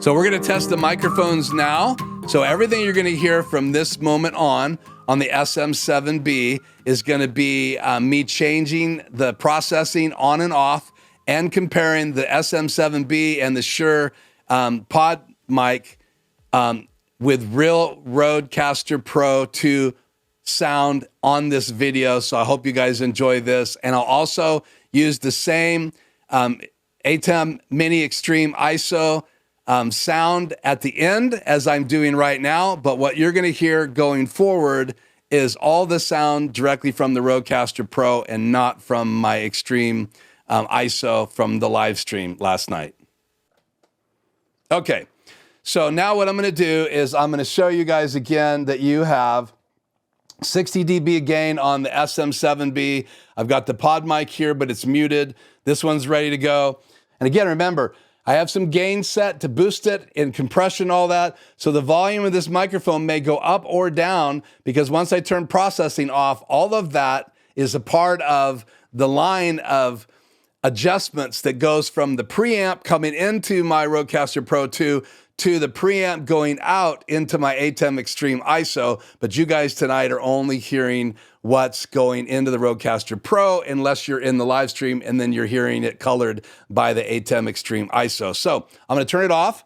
So we're going to test the microphones now. So everything you're going to hear from this moment on the SM7B is going to be me changing the processing on and off and comparing the SM7B and the Shure Podmic with real Rodecaster Pro II sound on this video. So I hope you guys enjoy this. And I'll also use the same ATEM MINI Extreme ISO sound at the end as I'm doing right now, but what you're going to hear going forward is all the sound directly from the Rodecaster Pro and not from my Extreme ISO from the live stream last night. Okay, so now what I'm going to do is I'm going to show you guys again that you have 60 dB gain on the SM7B. I've got the Podmic here, but it's muted. This one's ready to go. And again, remember, I have some gain set to boost it in compression, all that. So the volume of this microphone may go up or down because once I turn processing off, all of that is a part of the line of adjustments that goes from the preamp coming into my Rodecaster Pro II to the preamp going out into my ATEM Extreme ISO. But you guys tonight are only hearing what's going into the Rodecaster Pro unless you're in the live stream, and then you're hearing it colored by the ATEM Extreme ISO. So I'm going to turn it off.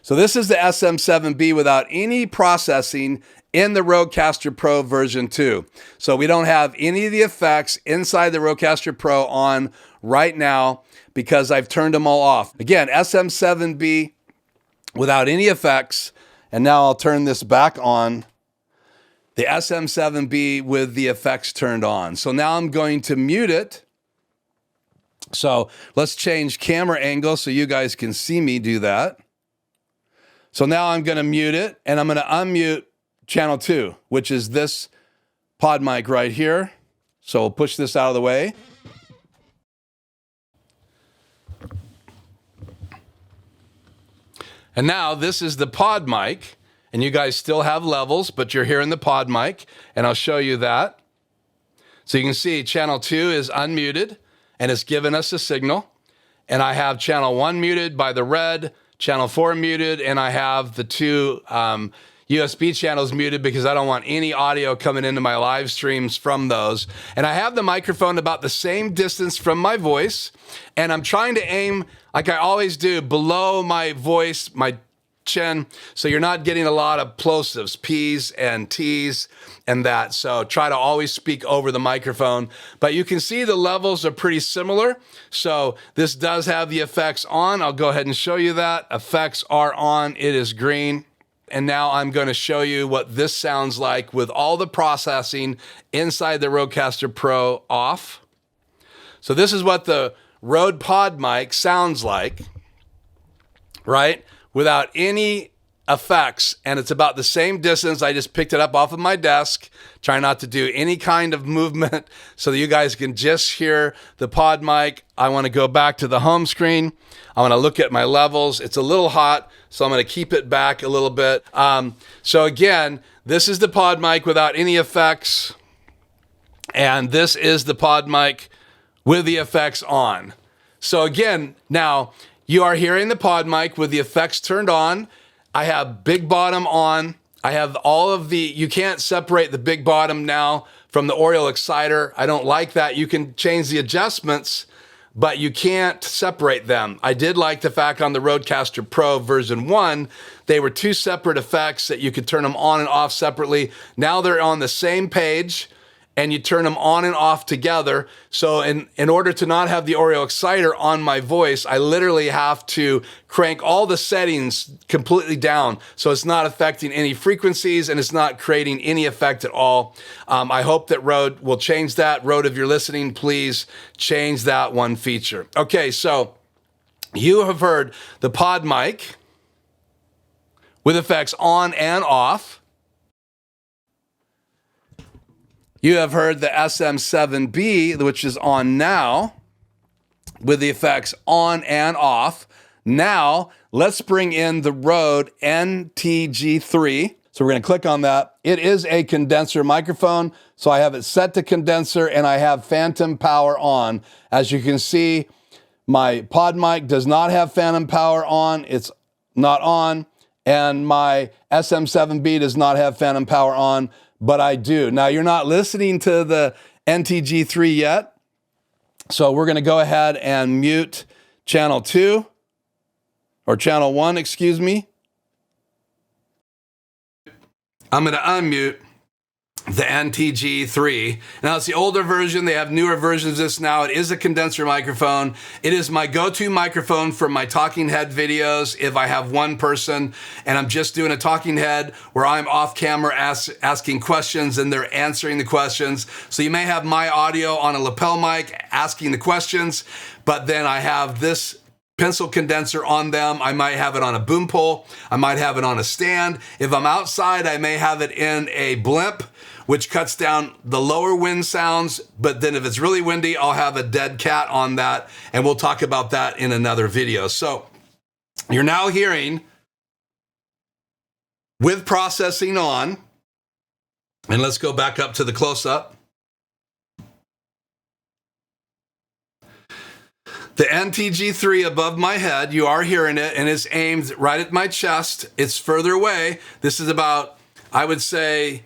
So this is the SM7B without any processing in the Rodecaster Pro version 2. So we don't have any of the effects inside the Rodecaster Pro on right now because I've turned them all off. Again, SM7B without any effects. And now I'll turn this back on. The SM7B with the effects turned on. So now I'm going to mute it. So let's change camera angle so you guys can see me do that. So now I'm going to mute it, and I'm going to unmute channel 2, which is this Podmic right here. So we'll push this out of the way. And now this is the Podmic. And you guys still have levels, but you're hearing the Podmic, and I'll show you that. So you can see channel 2 is unmuted, and it's giving us a signal. And I have channel 1 muted by the red, channel 4 muted, and I have the 2 USB channels muted because I don't want any audio coming into my live streams from those. And I have the microphone about the same distance from my voice, and I'm trying to aim, like I always do, below my voice, my chin, so you're not getting a lot of plosives, P's and T's and that. So try to always speak over the microphone. But you can see the levels are pretty similar. So this does have the effects on. I'll go ahead and show you that. Effects are on. It is green. And now I'm going to show you what this sounds like with all the processing inside the Rodecaster Pro off. So this is what the Rode Podmic sounds like, right? Without any effects, and it's about the same distance. I just picked it up off of my desk, trying not to do any kind of movement so that you guys can just hear the Podmic. I want to go back to the home screen. I want to look at my levels. It's a little hot, so I'm going to keep it back a little bit. So again, this is the Podmic without any effects, and this is the Podmic with the effects on. So again, now, you are hearing the Podmic with the effects turned on. I have big bottom on. I have all of the, you can't separate the big bottom now from the Oriole exciter. I don't like that. You can change the adjustments, but you can't separate them. I did like the fact on the Rodecaster Pro version 1, they were 2 separate effects that you could turn them on and off separately. Now they're on the same page, and you turn them on and off together. So in order to not have the Oriole exciter on my voice, I literally have to crank all the settings completely down so it's not affecting any frequencies and it's not creating any effect at all. I hope that Rode will change that. Rode, if you're listening, please change that one feature. Okay, so you have heard the Podmic with effects on and off. You have heard the SM7B, which is on now, with the effects on and off. Now, let's bring in the Rode NTG3. So we're going to click on that. It is a condenser microphone, so I have it set to condenser, and I have phantom power on. As you can see, My Podmic does not have phantom power on. It's not on. And my SM7B does not have phantom power on, but I do. Now, you're not listening to the NTG3 yet. So we're going to go ahead and mute channel 2, or channel 1, excuse me. I'm going to unmute the NTG3. Now, it's the older version. They have newer versions of this now. It is a condenser microphone. It is my go-to microphone for my talking head videos if I have one person and I'm just doing a talking head where I'm off camera asking questions and they're answering the questions. So you may have my audio on a lapel mic asking the questions, but then I have this pencil condenser on them. I might have it on a boom pole. I might have it on a stand. If I'm outside, I may have it in a blimp, which cuts down the lower wind sounds. But then if it's really windy, I'll have a dead cat on that. And we'll talk about that in another video. So you're now hearing with processing on. And let's go back up to the close-up. The NTG3 above my head, you are hearing it, and it's aimed right at my chest. It's further away. This is about, I would say,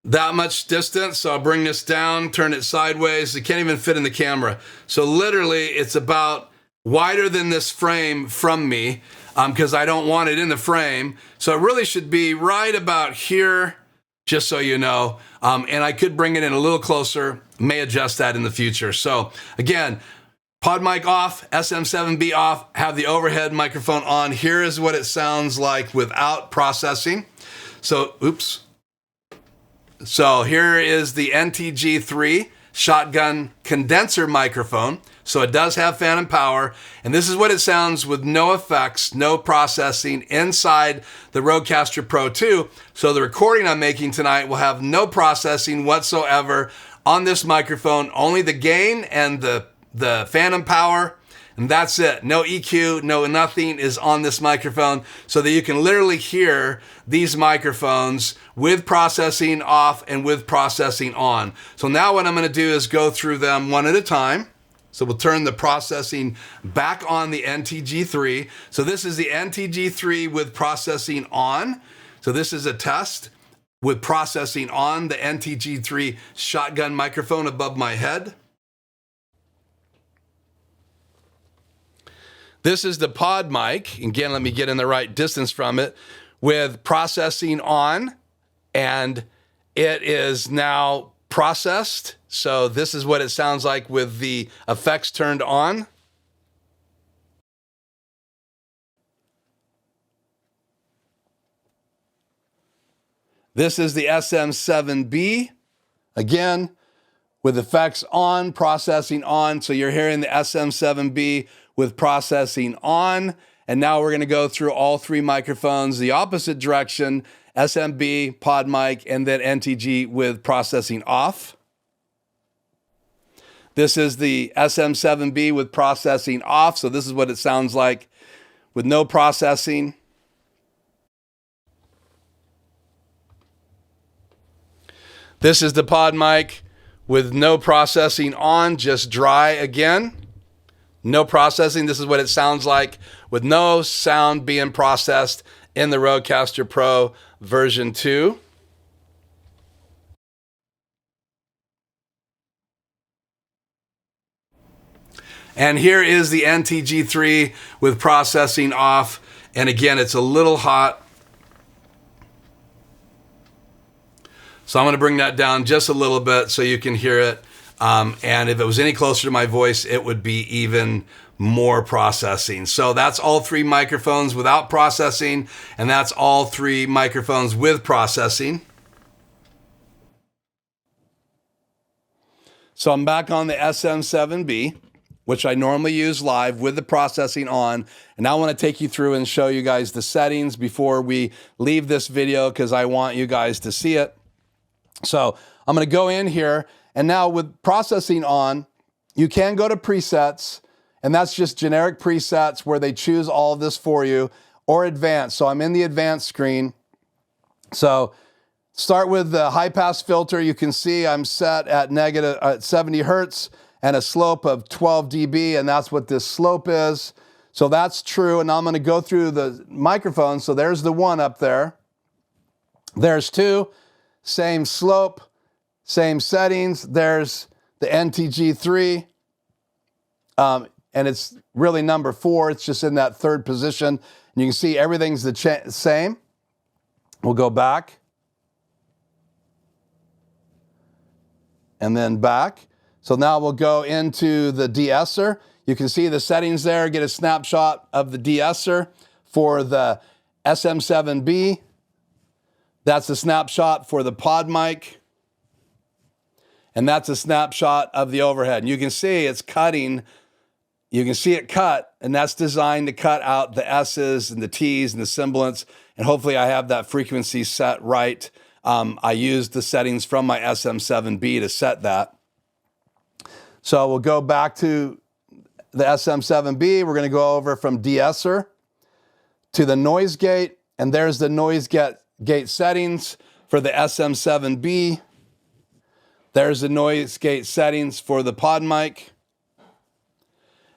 that much distance. So I'll bring this down, turn it sideways. It can't even fit in the camera. So literally, it's about wider than this frame from me because I don't want it in the frame. So it really should be right about here, just so you know. And I could bring it in a little closer, may adjust that in the future. So again, Podmic off, SM7B off, have the overhead microphone on. Here is what it sounds like without processing. So, oops. So here is the NTG3 Shotgun condenser microphone. So it does have phantom power. And this is what it sounds with no effects, no processing inside the Rodecaster Pro II. So the recording I'm making tonight will have no processing whatsoever on this microphone, only the gain and the phantom power, and that's it. No EQ, no nothing is on this microphone, so that you can literally hear these microphones with processing off and with processing on. So now what I'm going to do is go through them one at a time. So we'll turn the processing back on the NTG3. So this is the NTG3 with processing on. So this is a test with processing on the NTG3 shotgun microphone above my head. This is the Podmic. Again, let me get in the right distance from it with processing on, and it is now processed. So this is what it sounds like with the effects turned on. This is the SM7B, again, with effects on, processing on. So you're hearing the SM7B with processing on. And now we're going to go through all three microphones, the opposite direction, SMB, Podmic, and then NTG with processing off. This is the SM7B with processing off. So this is what it sounds like with no processing. This is the Podmic with no processing on, just dry again. No processing. This is what it sounds like with no sound being processed in the Rodecaster Pro version 2. And here is the NTG3 with processing off. And again, it's a little hot. So I'm going to bring that down just a little bit so you can hear it. And if it was any closer to my voice, it would be even more processing. So that's all three microphones without processing, and that's all three microphones with processing. So I'm back on the SM7B, which I normally use live with the processing on. And now I want to take you through and show you guys the settings before we leave this video, because I want you guys to see it. So I'm going to go in here. And now with processing on, you can go to presets, and that's just generic presets where they choose all of this for you, or advanced. So I'm in the advanced screen. So start with the high pass filter. You can see I'm set at -70 hertz, and a slope of 12 dB, and that's what this slope is. So that's true, and now I'm going to go through the microphone. So there's the 1 up there. There's 2, same slope, same settings. There's the NTG3, and it's really number 4. It's just in that 3rd position. And you can see everything's the same. We'll go back. And then back. So now we'll go into the de-esser. You can see the settings there, get a snapshot of the de-esser for the SM7B. That's a snapshot for the Podmic. And that's a snapshot of the overhead. And you can see it's cutting. You can see it cut, and that's designed to cut out the S's and the T's and the sibilants. And hopefully I have that frequency set right. I used the settings from my SM7B to set that. So we'll go back to the SM7B. We're going to go over from de-esser to the noise gate. And there's the noise gate settings for the SM7B. There's the noise gate settings for the Podmic.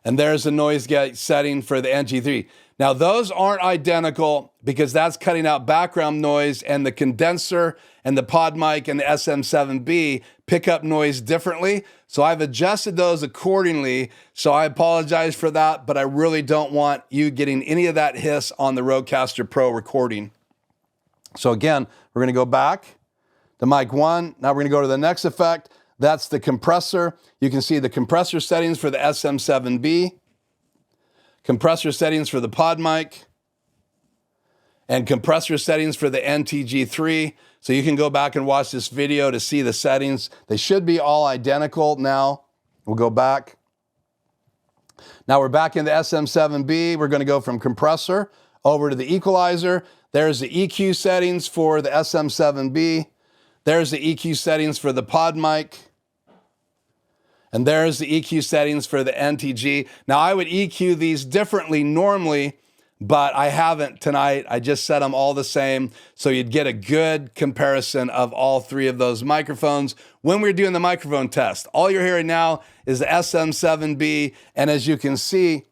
And there's the noise gate setting for the NTG3. Now, those aren't identical because that's cutting out background noise, and the condenser and the Podmic and the SM7B pick up noise differently. So I've adjusted those accordingly. So I apologize for that, but I really don't want you getting any of that hiss on the Rodecaster Pro recording. So again, we're going to go back to mic 1. Now we're going to go to the next effect. That's the compressor. You can see the compressor settings for the SM7B, compressor settings for the Podmic, and compressor settings for the NTG3. So you can go back and watch this video to see the settings. They should be all identical now. We'll go back. Now we're back in the SM7B. We're going to go from compressor over to the equalizer. There's the EQ settings for the SM7B. There's the EQ settings for the Podmic. And there's the EQ settings for the NTG. Now, I would EQ these differently normally, but I haven't tonight. I just set them all the same, so you'd get a good comparison of all 3 of those microphones when we're doing the microphone test. All you're hearing now is the SM7B, and as you can see,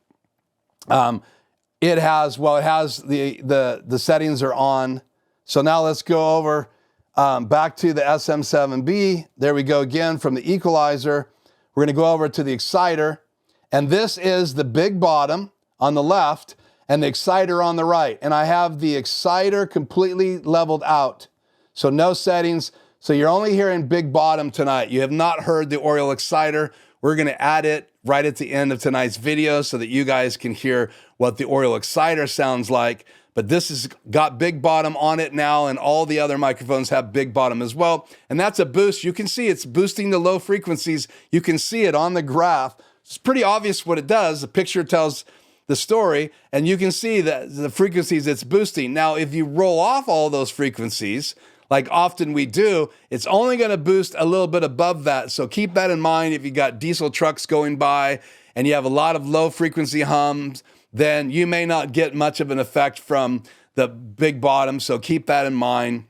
it has the settings are on. So now let's go over back to the SM7B. There we go again from the equalizer. We're going to go over to the exciter, and this is the big bottom on the left and the exciter on the right. And I have the exciter completely leveled out, so no settings. So you're only hearing big bottom tonight. You have not heard the Oriole exciter. We're going to add it right at the end of tonight's video so that you guys can hear what the Oriole exciter sounds like. But this has got big bottom on it now, and all the other microphones have big bottom as well. And that's a boost. You can see it's boosting the low frequencies. You can see it on the graph. It's pretty obvious what it does. The picture tells the story, and you can see that the frequencies it's boosting. Now, if you roll off all those frequencies, like often we do, it's only going to boost a little bit above that. So keep that in mind if you got diesel trucks going by and you have a lot of low frequency hums, then you may not get much of an effect from the big bottom. So keep that in mind.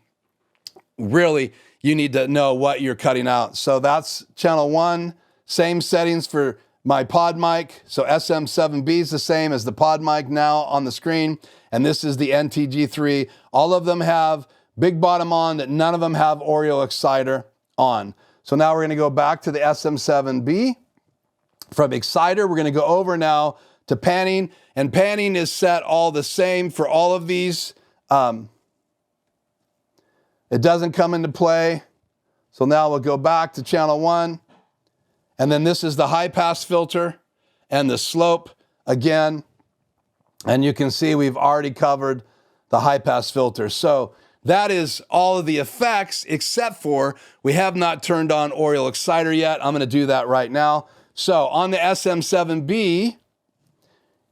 Really, you need to know what you're cutting out. So that's channel 1, same settings for my Podmic. So SM7B is the same as the Podmic now on the screen. And this is the NTG3. All of them have big bottom on, none of them have Oriole exciter on. So now we're going to go back to the SM7B. From exciter, we're going to go over now to panning, and panning is set all the same for all of these. It doesn't come into play. So now we'll go back to channel 1, and then this is the high pass filter and the slope again. And you can see we've already covered the high pass filter. So that is all of the effects, except for we have not turned on Oriole exciter yet. I'm going to do that right now. So on the SM7B,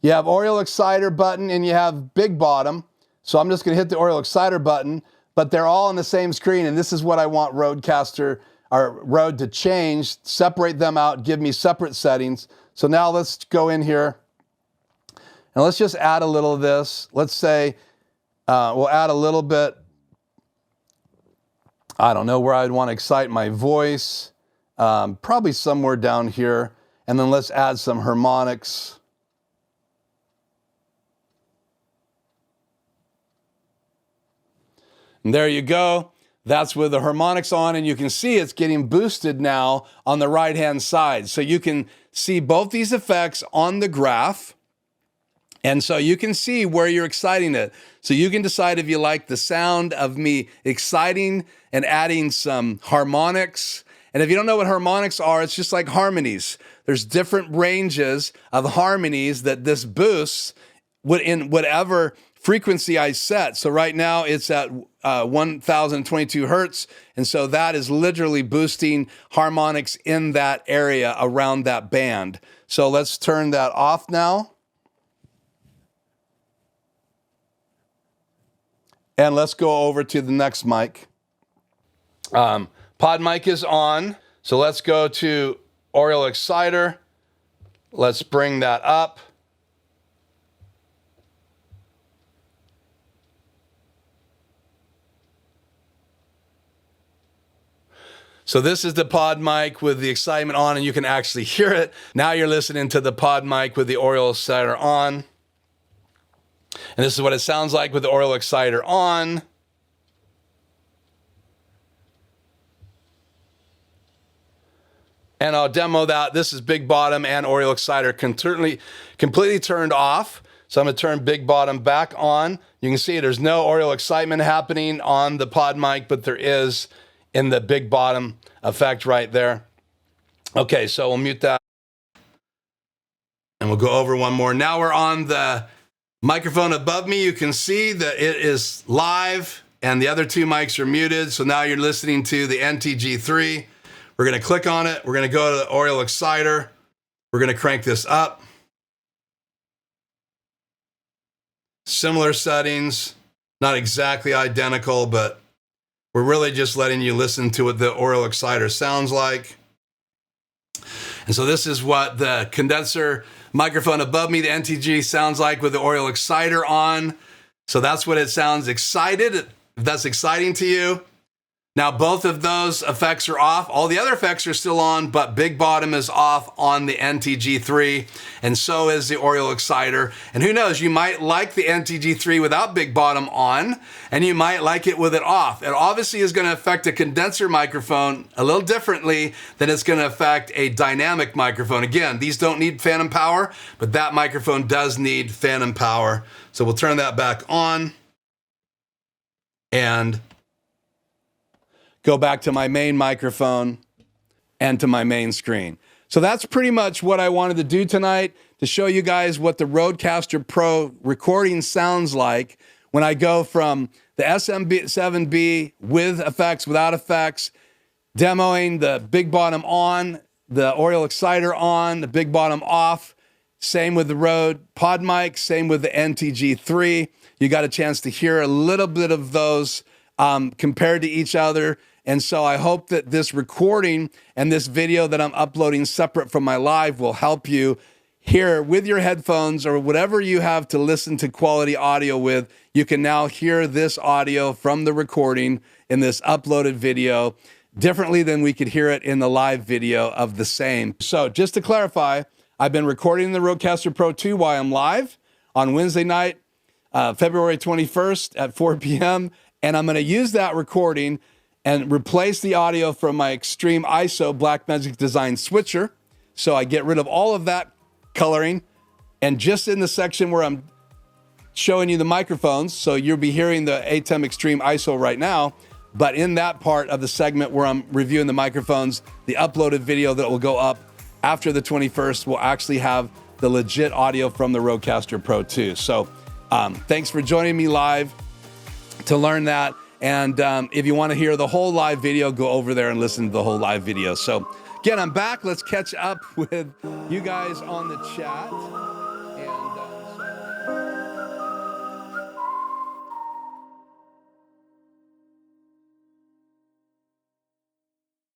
you have Oriole exciter button and you have big bottom. So I'm just going to hit the Oriole exciter button, but they're all on the same screen. And this is what I want Rodecaster or Rode to change, separate them out, give me separate settings. So now let's go in here and let's just add a little of this. Let's say we'll add a little bit. I don't know where I'd want to excite my voice. Probably somewhere down here. And then let's add some harmonics. And there you go. That's with the harmonics on, and you can see it's getting boosted now on the right-hand side. So you can see both these effects on the graph. And so you can see where you're exciting it. So you can decide if you like the sound of me exciting and adding some harmonics. And if you don't know what harmonics are, it's just like harmonies. There's different ranges of harmonies that this boosts in whatever frequency I set. So right now it's at 1022 hertz. And so that is literally boosting harmonics in that area around that band. So let's turn that off now. And let's go over to the next mic. Podmic is on. So let's go to Oriole Exciter. Let's bring that up. So this is the Podmic with the excitement on, and you can actually hear it. Now you're listening to the Podmic with the Oriole Exciter on. And this is what it sounds like with the Oriole Exciter on. And I'll demo that. This is Big Bottom and Oriole Exciter completely turned off. So I'm going to turn Big Bottom back on. You can see there's no Oriole excitement happening on the Podmic, but there is in the Big Bottom effect right there. Okay, so we'll mute that. And we'll go over one more. Now we're on the microphone above me. You can see that it is live and the other two mics are muted. So now you're listening to the NTG3. We're going to click on it. We're going to go to the Oriole Exciter. We're going to crank this up. Similar settings, not exactly identical, but we're really just letting you listen to what the Oriole Exciter sounds like. And so this is what the condenser microphone above me, the NTG, sounds like with the Oriole Exciter on. So that's what it sounds excited, if that's exciting to you. Now both of those effects are off. All the other effects are still on, but Big Bottom is off on the NTG3, and so is the Oriole Exciter. And who knows, you might like the NTG3 without Big Bottom on, and you might like it with it off. It obviously is going to affect a condenser microphone a little differently than it's going to affect a dynamic microphone. Again, these don't need phantom power, but that microphone does need phantom power. So we'll turn that back on and go back to my main microphone and to my main screen. So that's pretty much what I wanted to do tonight, to show you guys what the Rodecaster Pro recording sounds like when I go from the SM7B with effects, without effects, demoing the Big Bottom on, the Oriole Exciter on, the Big Bottom off. Same with the Rode Podmic, same with the NTG3. You got a chance to hear a little bit of those compared to each other. And so I hope that this recording and this video that I'm uploading separate from my live will help you hear with your headphones or whatever you have to listen to quality audio with. You can now hear this audio from the recording in this uploaded video differently than we could hear it in the live video of the same. So just to clarify, I've been recording the Rodecaster Pro II while I'm live on Wednesday night, February 21st at 4 p.m. And I'm going to use that recording and replace the audio from my Extreme ISO Blackmagic Design switcher. So I get rid of all of that coloring. And just in the section where I'm showing you the microphones, so you'll be hearing the ATEM Extreme ISO right now, but in that part of the segment where I'm reviewing the microphones, the uploaded video that will go up after the 21st will actually have the legit audio from the Rodecaster Pro II. So thanks for joining me live to learn that. And if you want to hear the whole live video, go over there and listen to the whole live video. So again, I'm back. Let's catch up with you guys on the chat. And